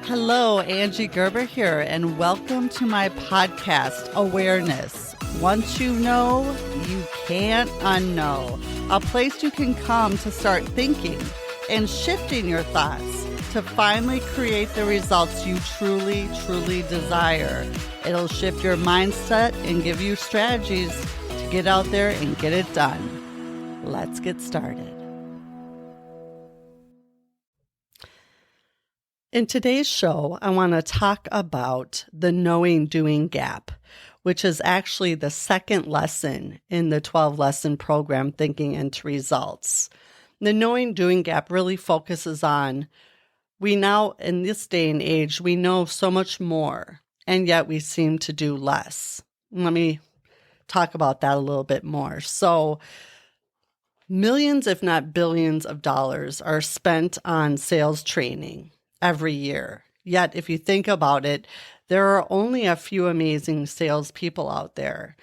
Hello, Angie Gerber here, and welcome to my podcast, Awareness. Once you know, you can't unknow. A place you can come to start thinking and shifting your thoughts to finally create the results you truly, truly desire. It'll shift your mindset and give you strategies to get out there and get it done. Let's get started. In today's show, I want to talk about the knowing-doing gap, which is actually the second lesson in the 12-lesson program, Thinking into Results. The knowing-doing gap really focuses on, we now, in this day and age, we know so much more, and yet we seem to do less. Let me talk about that a little bit more. So, millions, if not billions of dollars are spent on sales training every year. Yet, if you think about it, there are only a few amazing salespeople out there.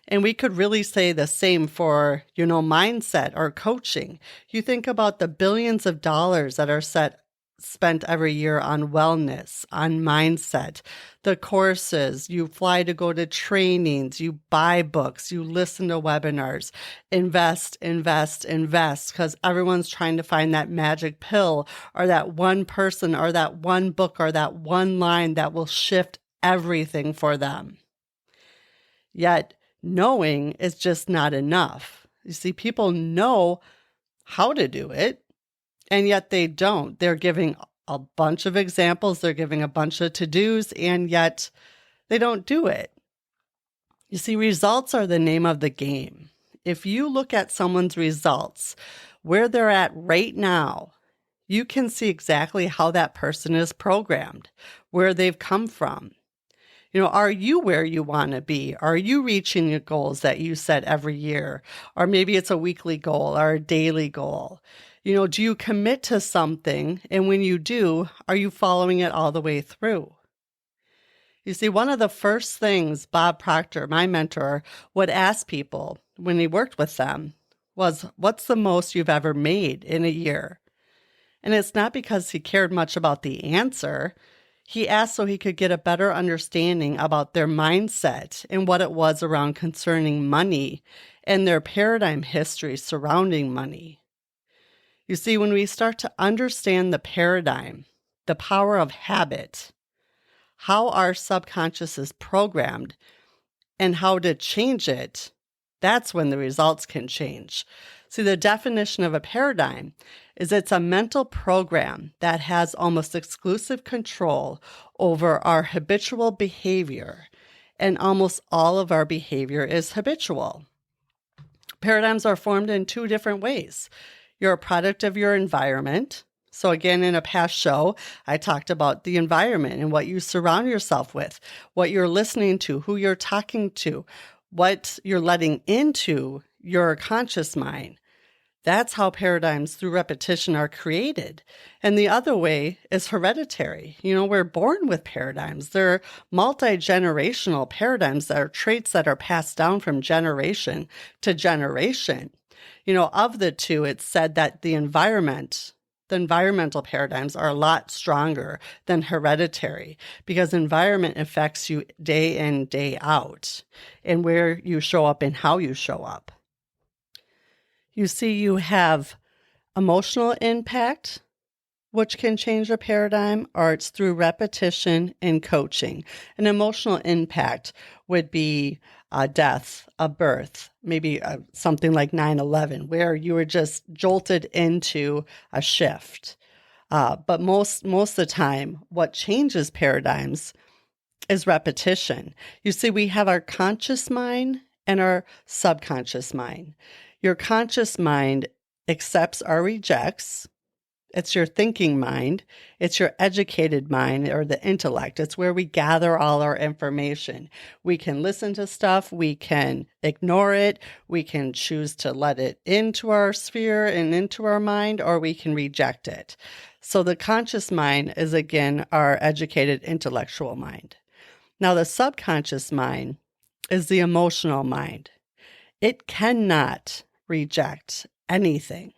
And we could really say the same for, mindset or coaching. You think about the billions of dollars that are spent every year on wellness, on mindset, the courses, you fly to go to trainings, you buy books, you listen to webinars, invest, because everyone's trying to find that magic pill or that one person or that one book or that one line that will shift everything for them. Yet knowing is just not enough. You see, people know how to do it, and yet they don't. They're giving a bunch of examples. They're giving a bunch of to-dos, and yet they don't do it. You see, results are the name of the game. If you look at someone's results, where they're at right now, you can see exactly how that person is programmed, where they've come from. Are you where you want to be? Are you reaching your goals that you set every year? Or maybe it's a weekly goal or a daily goal. Do you commit to something? And when you do, are you following it all the way through? You see, one of the first things Bob Proctor, my mentor, would ask people when he worked with them was, what's the most you've ever made in a year? And it's not because he cared much about the answer. He asked so he could get a better understanding about their mindset and what it was around concerning money and their paradigm history surrounding money. You see, when we start to understand the paradigm, the power of habit, how our subconscious is programmed, and how to change it, that's when the results can change. See, the definition of a paradigm is it's a mental program that has almost exclusive control over our habitual behavior, and almost all of our behavior is habitual. Paradigms are formed in two different ways. You're a product of your environment. So again, in a past show, I talked about the environment and what you surround yourself with, what you're listening to, who you're talking to, what you're letting into your conscious mind. That's how paradigms through repetition are created. And the other way is hereditary. We're born with paradigms. They're multi-generational paradigms that are traits that are passed down from generation to generation. Of the two, it's said that the environmental paradigms are a lot stronger than hereditary because environment affects you day in, day out, and where you show up and how you show up. You see, you have emotional impact, which can change a paradigm, or it's through repetition and coaching. An emotional impact would be a death, a birth, maybe something like 9/11, where you were just jolted into a shift. But most of the time, what changes paradigms is repetition. You see, we have our conscious mind and our subconscious mind. Your conscious mind accepts or rejects. It's your thinking mind. It's your educated mind or the intellect. It's where we gather all our information. We can listen to stuff. We can ignore it. We can choose to let it into our sphere and into our mind, or we can reject it. So the conscious mind is, again, our educated intellectual mind. Now, the subconscious mind is the emotional mind. It cannot reject anything.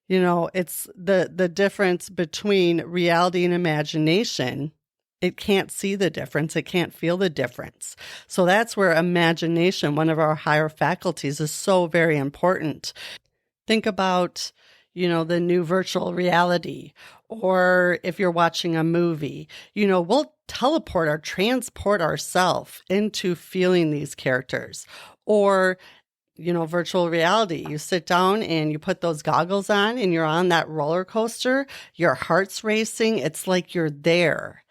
It's the difference between reality and imagination. It can't see the difference. It can't feel the difference. So that's where imagination, one of our higher faculties, is so very important. Think about, the new virtual reality, or if you're watching a movie, we'll teleport or transport ourselves into feeling these characters. Or virtual reality. You sit down and you put those goggles on and you're on that roller coaster. Your heart's racing. It's like you're there.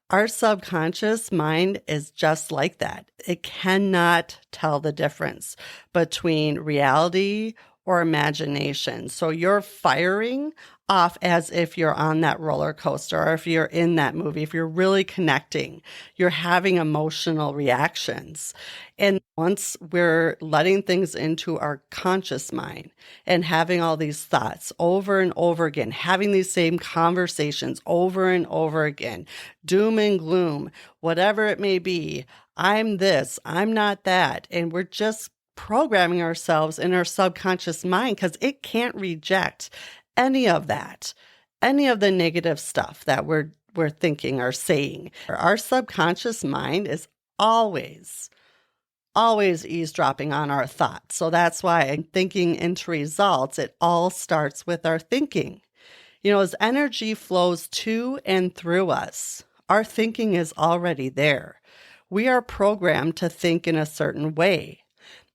Our subconscious mind is just like that. It cannot tell the difference between reality or imagination. So you're firing off as if you're on that roller coaster, or if you're in that movie, if you're really connecting, you're having emotional reactions. And once we're letting things into our conscious mind and having all these thoughts over and over again, having these same conversations over and over again, doom and gloom, whatever it may be, I'm this, I'm not that. And we're just programming ourselves in our subconscious mind because it can't reject any of that, any of the negative stuff that we're thinking or saying. Our subconscious mind is always eavesdropping on our thoughts. So that's why thinking into results, it all starts with our thinking. As energy flows to and through us, our thinking is already there. We are programmed to think in a certain way.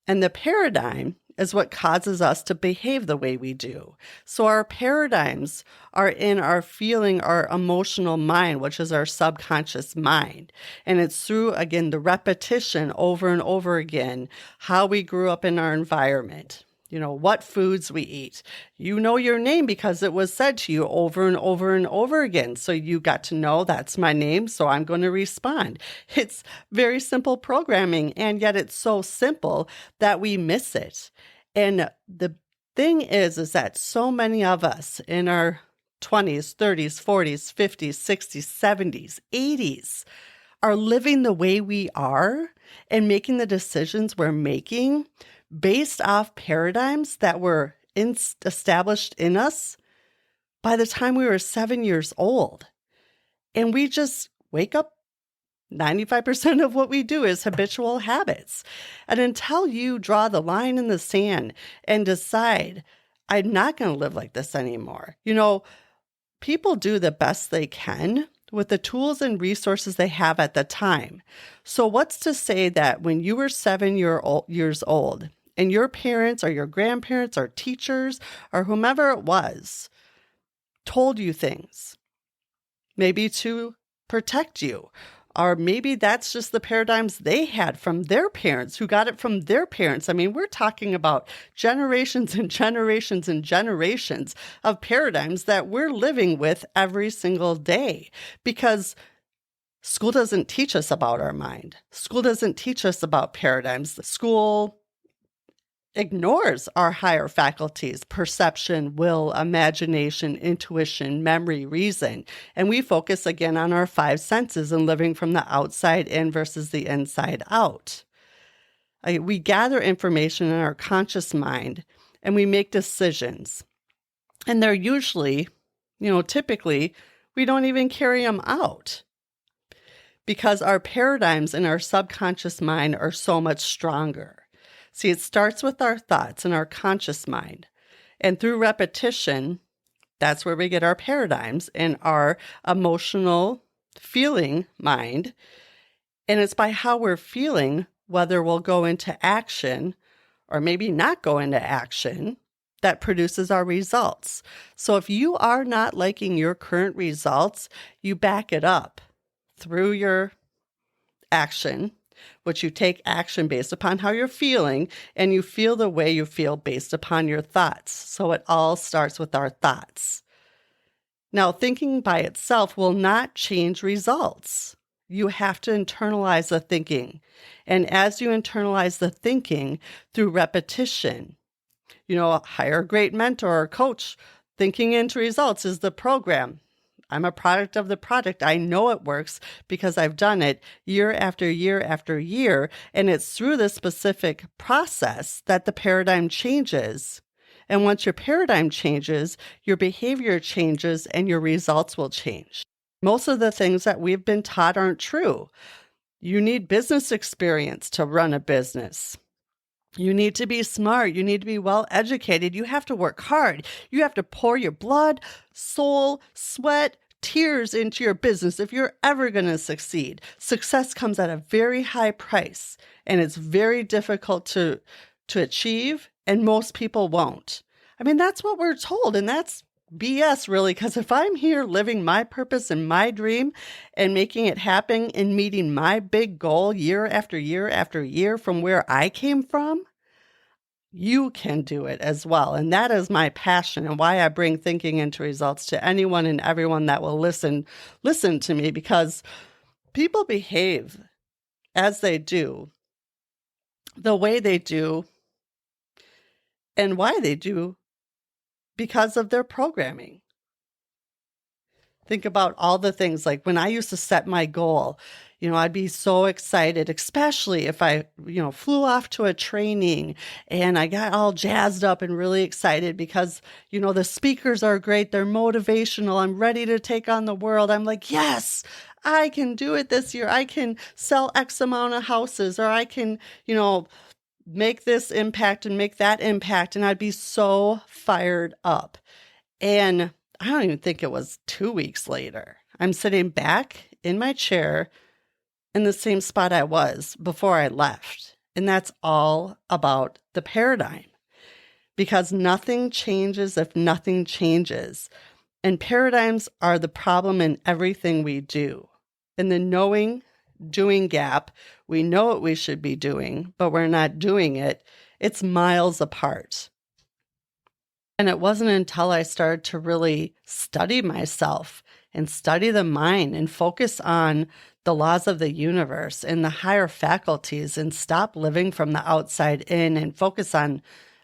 And the paradigm is what causes us to behave the way we do. So our paradigms are in our feeling, our emotional mind, which is our subconscious mind. And it's through, again, the repetition over and over again, how we grew up in our environment. What foods we eat. You know your name because it was said to you over and over and over again. So you got to know that's my name, so I'm going to respond. It's very simple programming, and yet it's so simple that we miss it. And the thing is that so many of us in our 20s, 30s, 40s, 50s, 60s, 70s, 80s are living the way we are and making the decisions we're making based off paradigms that were established in us by the time we were 7 years old. And we just wake up. 95% of what we do is habitual habits. And until you draw the line in the sand and decide, I'm not going to live like this anymore. People do the best they can with the tools and resources they have at the time. So what's to say that when you were 7 years old and your parents or your grandparents or teachers or whomever it was told you things, maybe to protect you, or maybe that's just the paradigms they had from their parents who got it from their parents. I mean, we're talking about generations and generations and generations of paradigms that we're living with every single day, because school doesn't teach us about our mind. School doesn't teach us about paradigms. School ignores our higher faculties: perception, will, imagination, intuition, memory, reason. And we focus again on our five senses and living from the outside in versus the inside out. We gather information in our conscious mind and we make decisions. And they're usually, typically, we don't even carry them out because our paradigms in our subconscious mind are so much stronger. See, it starts with our thoughts and our conscious mind. And through repetition, that's where we get our paradigms and our emotional feeling mind. And it's by how we're feeling, whether we'll go into action or maybe not go into action, that produces our results. So if you are not liking your current results, you back it up through your action, which you take action based upon how you're feeling, and you feel the way you feel based upon your thoughts. So it all starts with our thoughts. Now, thinking by itself will not change results. You have to internalize the thinking. And as you internalize the thinking through repetition, hire a great mentor or coach. Thinking into results is the program. I'm a product of the product. I know it works because I've done it year after year after year. And it's through this specific process that the paradigm changes And once your paradigm changes, your behavior changes and your results will change. Most of the things that we've been taught aren't true. You need business experience to run a business. You need to be smart. You need to be well educated. You have to work hard. You have to pour your blood, soul, sweat, tears into your business if you're ever going to succeed. Success comes at a very high price, and it's very difficult to achieve, and most people won't. I mean, that's what we're told, and that's BS, really, because if I'm here living my purpose and my dream and making it happen and meeting my big goal year after year after year from where I came from, you can do it as well. And that is my passion and why I bring thinking into results to anyone and everyone that will listen to me, because people behave as they do, the way they do, and why they do because of their programming. Think about all the things, like when I used to set my goal, I'd be so excited, especially if I, flew off to a training and I got all jazzed up and really excited because, the speakers are great. They're motivational. I'm ready to take on the world. I'm like, yes, I can do it this year. I can sell X amount of houses, or I can, make this impact and make that impact. And I'd be so fired up. And I don't even think it was 2 weeks later, I'm sitting back in my chair in the same spot I was before I left. And that's all about the paradigm, because nothing changes if nothing changes. And paradigms are the problem in everything we do. In the knowing, doing gap, we know what we should be doing, but we're not doing it. It's miles apart. And it wasn't until I started to really study myself and study the mind and focus on the laws of the universe and the higher faculties and stop living from the outside in and focus on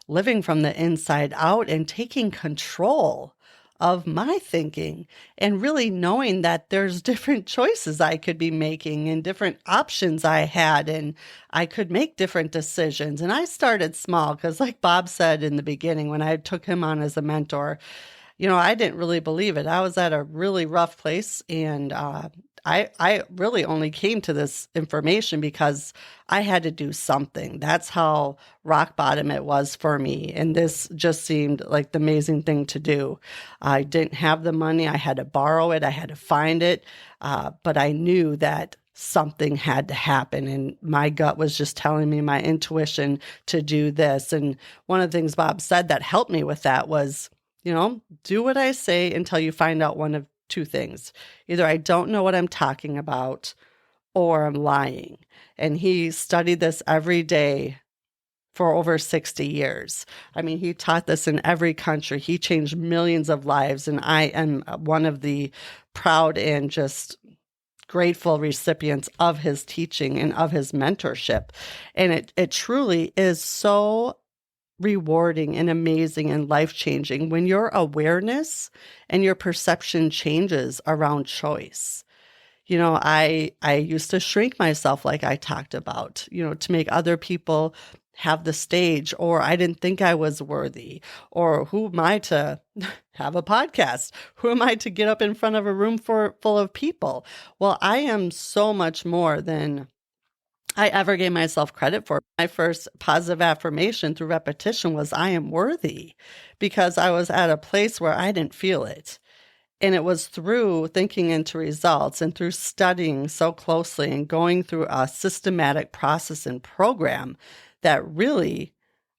living from the inside out and taking control of my thinking and really knowing that there's different choices I could be making and different options I had, and I could make different decisions. And I started small because, like Bob said in the beginning, when I took him on as a mentor, I didn't really believe it. I was at a really rough place, and I really only came to this information because I had to do something. That's how rock bottom it was for me. And this just seemed like the amazing thing to do. I didn't have the money. I had to borrow it. I had to find it. But I knew that something had to happen. And my gut was just telling me, my intuition, to do this. And one of the things Bob said that helped me with that was, do what I say until you find out one of two things. Either I don't know what I'm talking about or I'm lying. And he studied this every day for over 60 years. I mean, he taught this in every country. He changed millions of lives. And I am one of the proud and just grateful recipients of his teaching and of his mentorship. And it truly is so rewarding and amazing and life-changing when your awareness and your perception changes around choice. I used to shrink myself, like I talked about, to make other people have the stage, or I didn't think I was worthy, or who am I to have a podcast? Who am I to get up in front of a room full of people? Well, I am so much more than I ever gave myself credit for. My first positive affirmation through repetition was, I am worthy, because I was at a place where I didn't feel it. And it was through thinking into results and through studying so closely and going through a systematic process and program that really,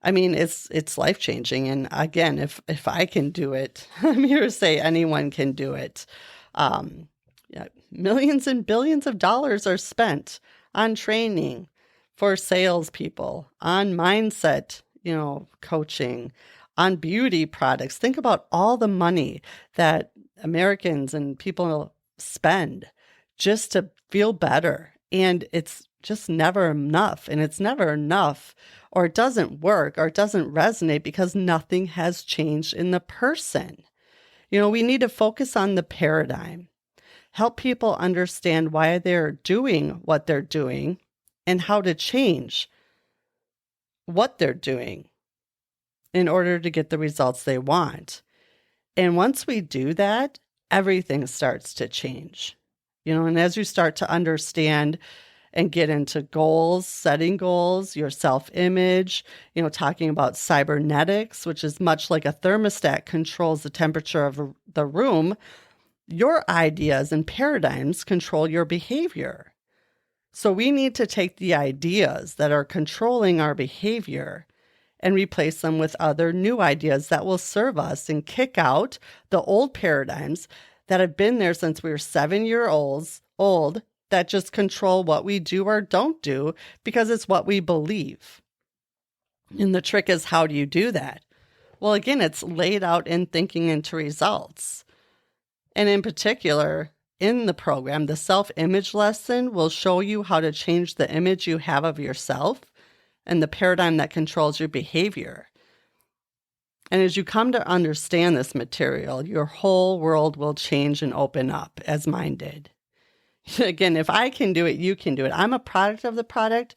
it's life-changing. And again, if I can do it, I'm here to say anyone can do it. Millions and billions of dollars are spent on training for salespeople, on mindset, coaching, on beauty products. Think about all the money that Americans and people spend just to feel better. And it's just never enough. And it's never enough, or it doesn't work, or it doesn't resonate, because nothing has changed in the person. We need to focus on the paradigm. Help people understand why they're doing what they're doing and how to change what they're doing. in order to get the results they want. And once we do that, everything starts to change. And as you start to understand and get into goals, setting goals, your self-image, talking about cybernetics, which is much like a thermostat controls the temperature of the room, your ideas and paradigms control your behavior. So we need to take the ideas that are controlling our behavior and replace them with other new ideas that will serve us and kick out the old paradigms that have been there since we were 7 years old that just control what we do or don't do because it's what we believe. And the trick is, how do you do that? Well, again, it's laid out in Thinking into Results. And in particular, in the program, the self-image lesson will show you how to change the image you have of yourself and the paradigm that controls your behavior. And as you come to understand this material, your whole world will change and open up as mine did. Again, if I can do it, you can do it. I'm a product of the product.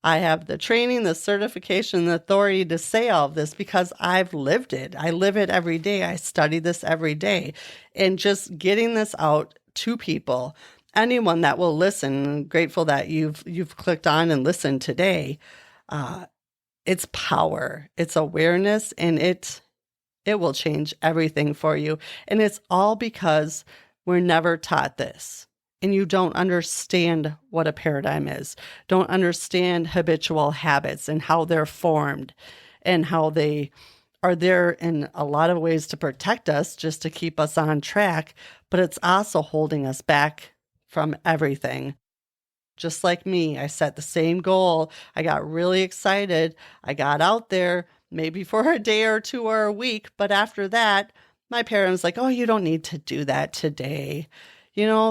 I have the training, the certification, the authority to say all of this because I've lived it. I live it every day. I study this every day. And just getting this out to people, anyone that will listen, I'm grateful that you've clicked on and listened today. It's power, it's awareness, and it will change everything for you. And it's all because we're never taught this. And you don't understand what a paradigm is, don't understand habitual habits and how they're formed and how they are there in a lot of ways to protect us, just to keep us on track, but it's also holding us back from everything. Just like me, I set the same goal. I got really excited. I got out there maybe for a day or two or a week, but after that, my parents like, oh, you don't need to do that today.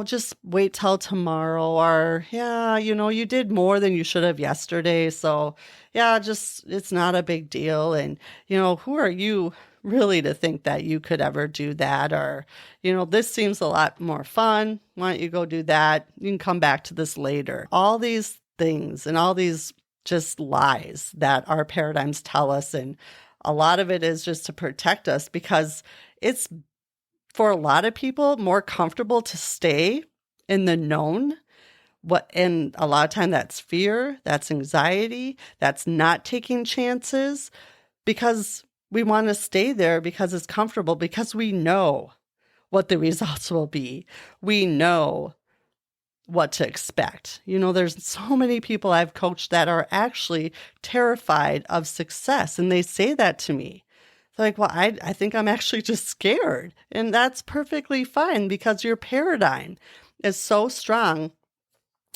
Just wait till tomorrow, or, yeah, you did more than you should have yesterday. So yeah, it's not a big deal. And, who are you really to think that you could ever do that? Or, this seems a lot more fun. Why don't you go do that? You can come back to this later. All these things and all these just lies that our paradigms tell us. And a lot of it is just to protect us because it's, for a lot of people, more comfortable to stay in the known. And a lot of time that's fear, that's anxiety, that's not taking chances, because we want to stay there because it's comfortable, because we know what the results will be. We know what to expect. There's so many people I've coached that are actually terrified of success, and they say that to me. Like, well, I think I'm actually just scared. And that's perfectly fine because your paradigm is so strong,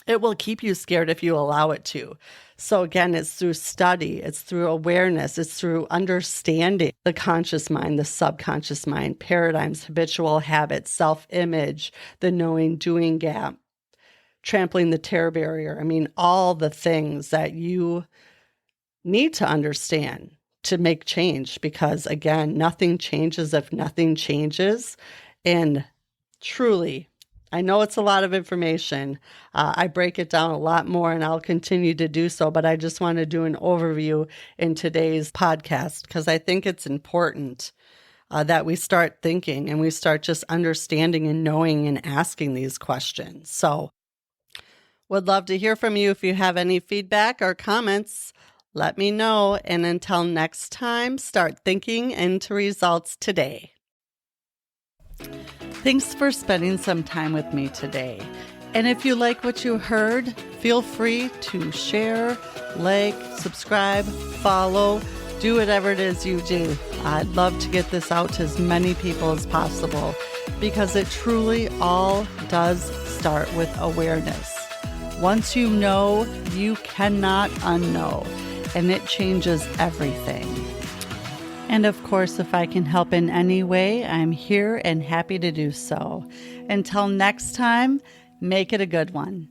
it will keep you scared if you allow it to. So again, it's through study, it's through awareness, it's through understanding the conscious mind, the subconscious mind, paradigms, habitual habits, self-image, the knowing doing gap, trampling the terror barrier. I mean, all the things that you need to understand to make change, because again, nothing changes if nothing changes. And truly, I know it's a lot of information. I break it down a lot more, and I'll continue to do so, but I just want to do an overview in today's podcast because I think it's important that we start thinking and we start just understanding and knowing and asking these questions. So would love to hear from you. If you have any feedback or comments, let me know. And until next time, start thinking into results today. Thanks for spending some time with me today. And if you like what you heard, feel free to share, like, subscribe, follow, do whatever it is you do. I'd love to get this out to as many people as possible because it truly all does start with awareness. Once you know, you cannot unknow. And it changes everything. And of course, if I can help in any way, I'm here and happy to do so. Until next time, make it a good one.